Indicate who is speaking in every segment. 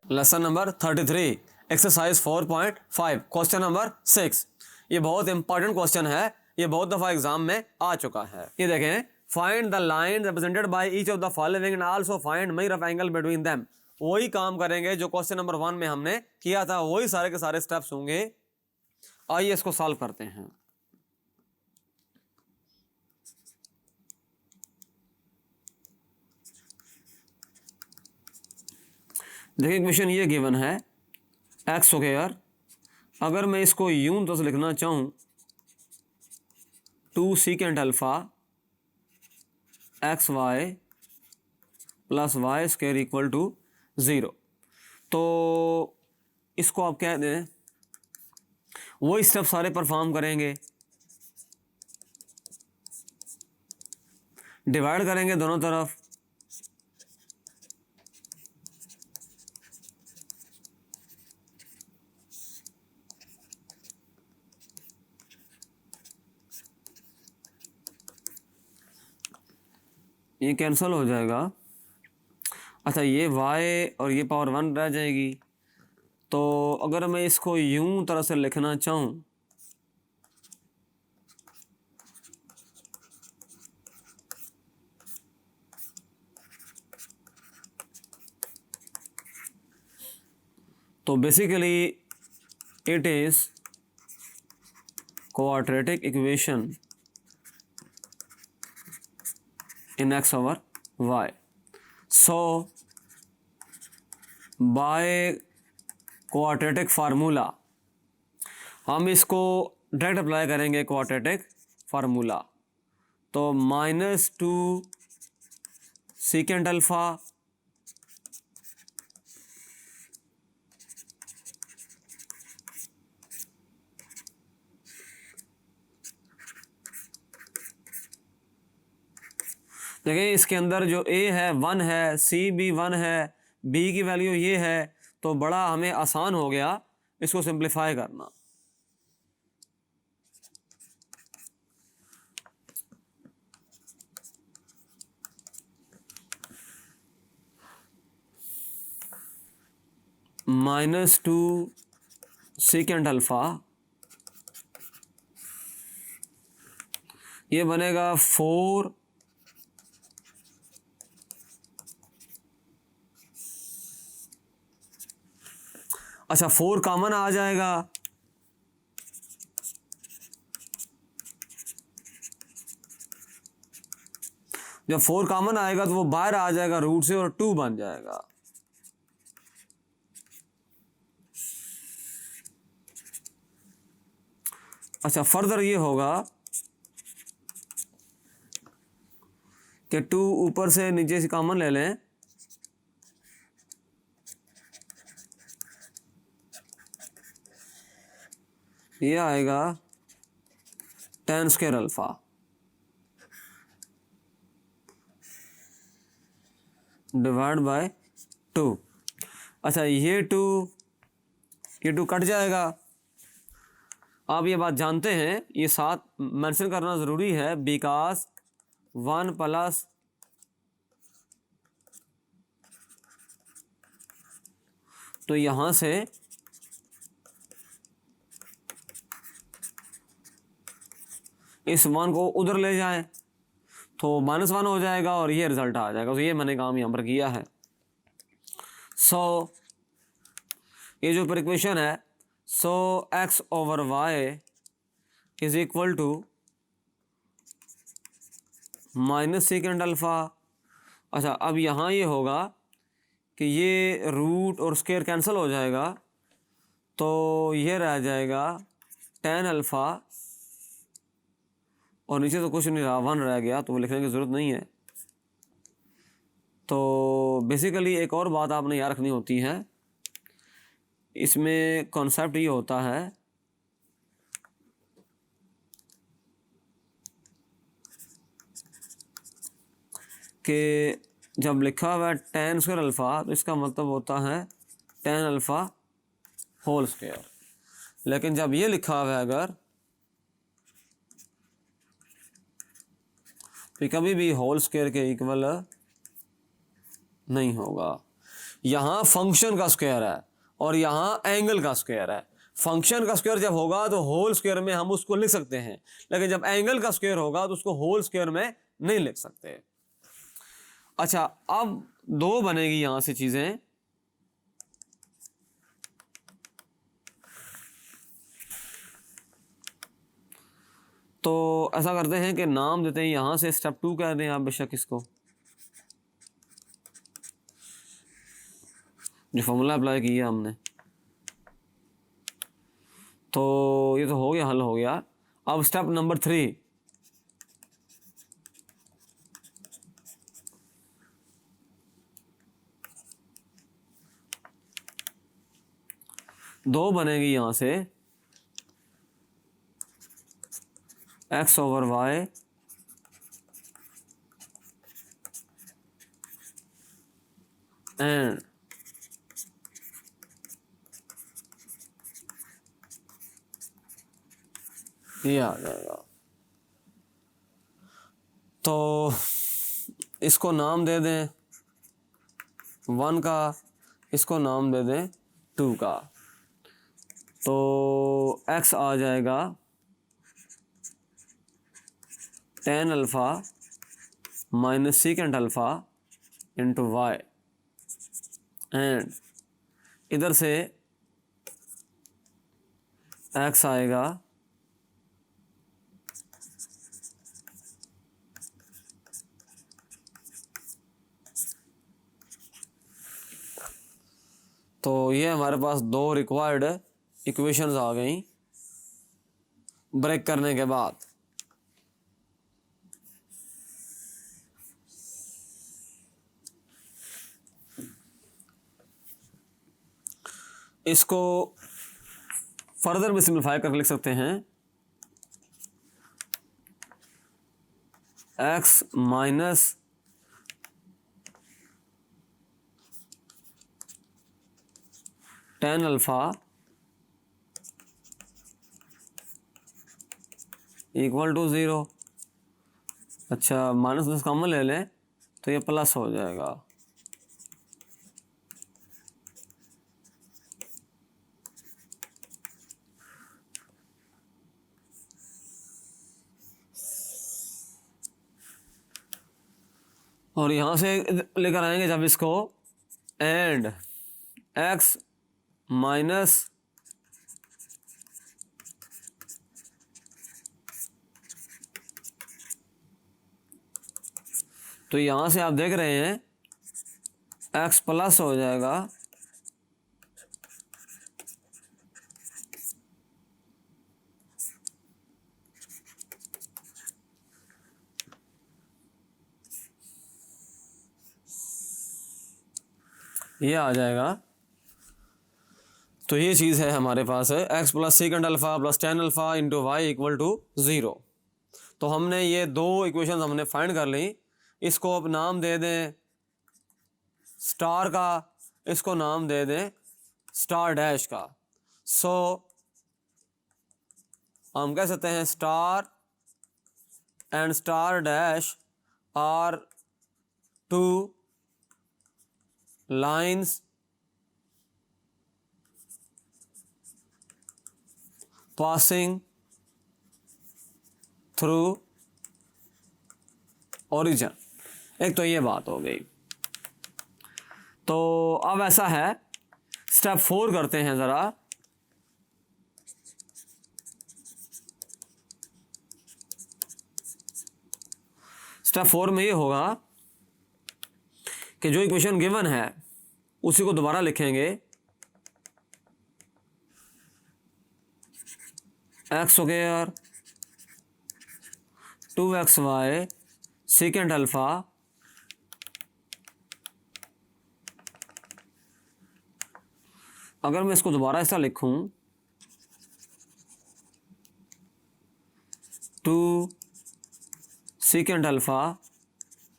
Speaker 1: Lesson number 33 exercise 4.5 question number 6। ये बहुत important question है, ये बहुत दफ़ा एग्जाम में आ चुका है। ये देखें, find the line represented by each of the following and also find measure of angle between them. वही काम करेंगे जो क्वेश्चन नंबर 1 में हमने किया था, वही सारे के सारे स्टेप्स होंगे। आइए इसको सॉल्व करते हैं। देखिए क्वेश्चन ये गिवन है एक्स स्क्वायर, अगर मैं इसको यूं तो लिखना चाहूँ 2 secant alpha x y plus y square equal to 0, तो इसको आप कह दें वही स्टेप सारे परफॉर्म करेंगे, डिवाइड करेंगे दोनों तरफ, ये कैंसिल हो जाएगा। अच्छा, ये y और ये पावर 1 रह जाएगी। तो अगर मैं इसको यूं तरह से लिखना चाहूँ तो basically it is quadratic equation in x over y. So by quadratic formula हम इसको डायरेक्ट अप्लाई करेंगे क्वाड्रेटिक फार्मूला। तो -2 सीकेंट अल्फा देखिए इसके अंदर जो a है 1 है, c भी 1 है, b की वैल्यू ये है, तो बड़ा हमें आसान हो गया इसको सिंप्लीफाई करना। -2 सीकेंट अल्फा ये बनेगा 4 अच्छा 4 कॉमन आ जाएगा, जब 4 कॉमन आएगा तो वो बाहर आ जाएगा रूट से और 2 बन जाएगा। अच्छा फर्दर ये होगा कि 2 ऊपर से नीचे से कॉमन ले लें, ये आएगा tan square alpha divide by 2। अच्छा ये 2 कट जाएगा। आप ये बात जानते हैं, ये साथ मेंशन करना ज़रूरी है, बिकॉज 1 प्लस तो यहाँ से इस 1 को उधर ले जाएं तो -1 हो जाएगा और ये रिजल्ट आ जाएगा। तो ये मैंने काम यहाँ पर किया है। सो ये जो ऊपर इक्वेशन है, so x over y is equal to minus secant alpha. अच्छा अब यहाँ ये होगा कि ये रूट और स्क्वायर कैंसिल हो जाएगा, तो ये रह जाएगा tan अल्फ़ा और नीचे तो कुछ नहीं रहा, 1 रह गया, तो वो लिखने की ज़रूरत नहीं है। तो बेसिकली एक और बात आपने याद रखनी होती है, इसमें कॉन्सेप्ट ये होता है कि जब लिखा हुआ है tan स्क्वायर अल्फ़ा तो इसका मतलब होता है tan अल्फ़ा होल स्क्वायर, लेकिन जब ये लिखा हुआ है अगर तो कभी भी होल स्क्वायर के इक्वल नहीं होगा, यहाँ फंक्शन का स्क्वायर है और यहाँ एंगल का स्क्वायर है। फंक्शन का स्क्वायर जब होगा तो होल स्क्वायर में हम उसको लिख सकते हैं, लेकिन जब एंगल का स्क्वायर होगा तो उसको होल स्क्वायर में नहीं लिख सकते। अच्छा, अब दो बनेगी यहां से चीजें। तो ऐसा करते हैं कि नाम देते हैं, यहां से स्टेप 2 कह दें आप बेशक इसको, जो फॉर्मूला अप्लाई किया हमने। तो ये तो हो गया, हल हो गया। अब स्टेप नंबर 3, दो बनेगी यहां से x ओवर y एंड ये आ जाएगा। तो इसको नाम दे दें 1 का, इसको नाम दे दें 2 का। तो x आ जाएगा tan alpha minus secant alpha into y, and इधर से x आएगा तो ये हमारे पास दो रिक्वायर्ड इक्वेशंस आ गई ब्रेक करने के बाद। इसको फर्दर में सिंप्लीफाई करके लिख सकते हैं x minus tan alpha equal to 0। अच्छा, माइनस 10 कॉमन ले लें तो ये प्लस हो जाएगा। और यहाँ से लेकर आएंगे जब इसको, एंड x माइनस तो यहाँ से आप देख रहे हैं x प्लस हो जाएगा ये आ जाएगा। तो ये चीज़ है हमारे पास है x plus secant alpha plus tan alpha into y equal to 0। तो हमने ये दो इक्वेशन हमने फाइंड कर ली। इसको अब नाम दे दें स्टार का, इसको नाम दे दें स्टार डैश का। सो हम कह सकते हैं star and star dash are two lines passing through origin. एक तो ये बात हो गई। तो अब ऐसा है, स्टेप 4 करते हैं ज़रा। स्टेप 4 में ये होगा कि जो इक्वेशन गिवन है उसी को दोबारा लिखेंगे। X square 2xy second alpha अगर मैं इसको दोबारा ऐसा लिखूं 2 second alpha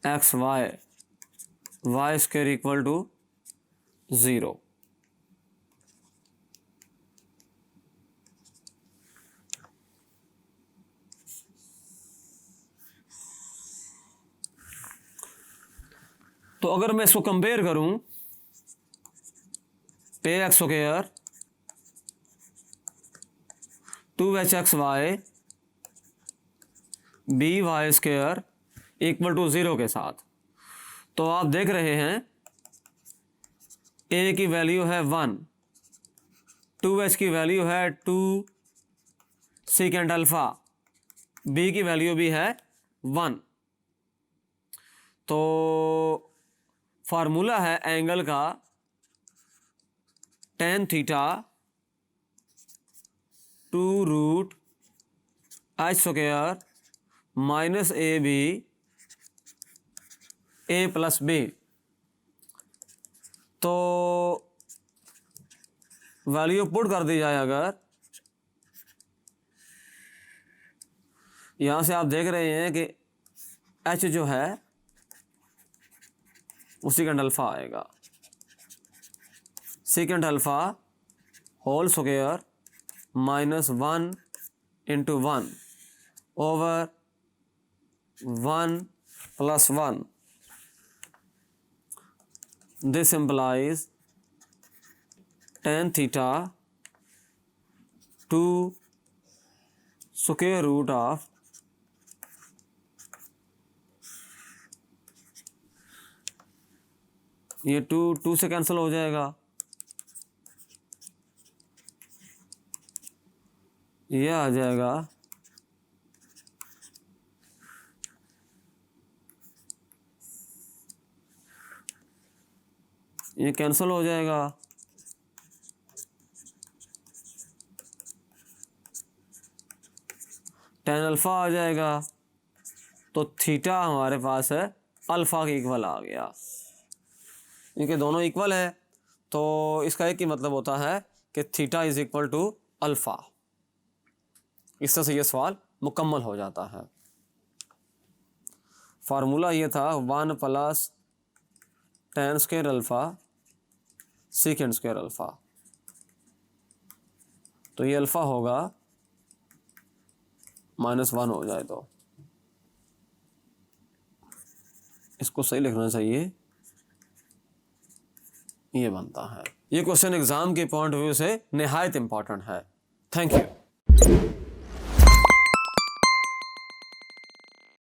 Speaker 1: x y square equal to 0। तो अगर मैं इसको कंपेयर करूं a x square 2hxy b y square equal to 0 के साथ। तो आप देख रहे हैं ए की वैल्यू है 1, 2h की वैल्यू है 2 सेकेंड अल्फ़ा, बी की वैल्यू भी है 1। तो फार्मूला है एंगल का tan theta 2 root h square minus A B A plus B. तो वैल्यू पुट कर दी जाए अगर, यहाँ से आप देख रहे हैं कि h जो है वो सेकेंड अल्फ़ा आएगा, secant alpha whole square minus 1 into 1 over 1 plus 1। This implies tan theta 2 square root of ये 2 से कैंसिल हो जाएगा, ये आ जाएगा ये कैंसिल हो जाएगा, tan अल्फ़ा आ जाएगा। तो थीटा हमारे पास है अल्फ़ा के इक्वल आ गया, इनके दोनों इक्वल है। तो इसका एक ही मतलब होता है कि theta is equal to alpha. इस तरह से ये सवाल मुकम्मल हो जाता है। फार्मूला ये था 1 plus tan square alpha second square alpha. तो ये अल्फ़ा होगा -1 हो जाए तो इसको सही लिखना चाहिए, ये बनता है। ये क्वेश्चन एग्जाम के पॉइंट ऑफ व्यू से निहायत इंपॉर्टेंट है। Thank you.